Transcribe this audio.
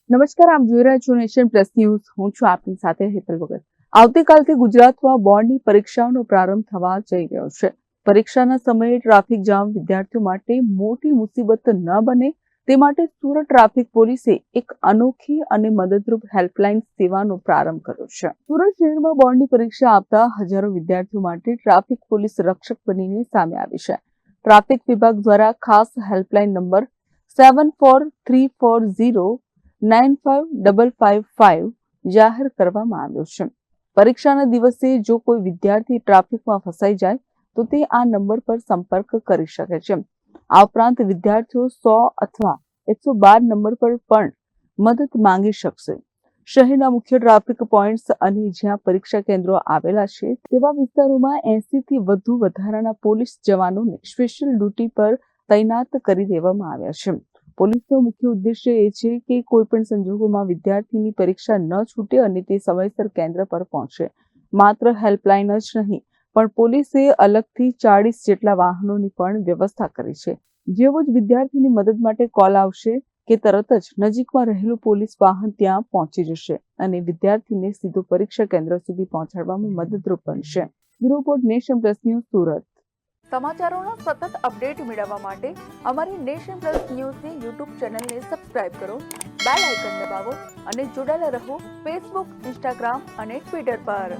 નમસ્કાર, આપ જોઈ રહ્યા છો નેશન પ્લસ ન્યૂઝ. હું છું આપની સાથે હેતલ વગર. આવતીકાલથી ગુજરાતમાં બોર્ડની પરીક્ષાઓનો પ્રારંભ થવા જઈ રહ્યો છે. પરીક્ષાના સમયે ટ્રાફિક જામ વિદ્યાર્થીઓ માટે મોટી મુસીબત ન બને તે માટે સુરત ટ્રાફિક પોલીસે એક અનોખી અને મદદરૂપ હેલ્પલાઇન સેવાનો પ્રારંભ કર્યો છે. સુરત શહેરમાં બોર્ડની પરીક્ષા આપતા હજારો વિદ્યાર્થીઓ માટે ટ્રાફિક પોલીસ રક્ષક બનીને સામે આવી છે. ટ્રાફિક વિભાગ દ્વારા ખાસ હેલ્પલાઇન નંબર 7434095555 જાહેર કરવામાં આવ્યો છે. પરીક્ષાના દિવસે જો કોઈ વિદ્યાર્થી ટ્રાફિકમાં ફસાઈ જાય તો તે આ નંબર પર સંપર્ક કરી શકે છે. આ ઉપરાંત વિદ્યાર્થીઓ 100 અથવા 112 નંબર પર પણ મદદ માંગી શકશે. શહેરના મુખ્ય ટ્રાફિક પોઈન્ટ્સ અને જ્યાં પરીક્ષા કેન્દ્રો આવેલા છે તેવા વિસ્તારોમાં 80 થી વધુ વધારાના પોલીસ જવાનોને સ્પેશિયલ ડ્યુટી પર તૈનાત કરી દેવામાં આવ્યા છે. પોલીસનો મુખ્ય ઉદ્દેશ્ય એ છે કે કોઈ પણ સંજોગોમાં વિદ્યાર્થીની પરીક્ષા ન છૂટે અને તે સમયસર કેન્દ્ર પર પહોંચે. માત્ર હેલ્પલાઇન જ નહીં, પણ પોલીસે અલગથી 40 જેટલા વાહનોની પણ વ્યવસ્થા કરી છે. જેવો જ વિદ્યાર્થીની મદદ માટે કોલ આવશે કે તરત જ નજીકમાં રહેલું પોલીસ વાહન ત્યાં પહોંચી જશે અને વિદ્યાર્થીને સીધું પરીક્ષા કેન્દ્ર સુધી પહોંચાડવામાં મદદરૂપ બનશે. Bureau report, nation plus news, Surat. સમાચારોનો સતત અપડેટ મેળવવા માટે અમારી નેશન પ્લસ ન્યૂઝની યુટ્યુબ ચેનલને સબસ્ક્રાઇબ કરો, બેલ આઇકન દબાવો અને જોડાયેલા રહો ફેસબુક, ઇન્સ્ટાગ્રામ અને ટ્વિટર પર.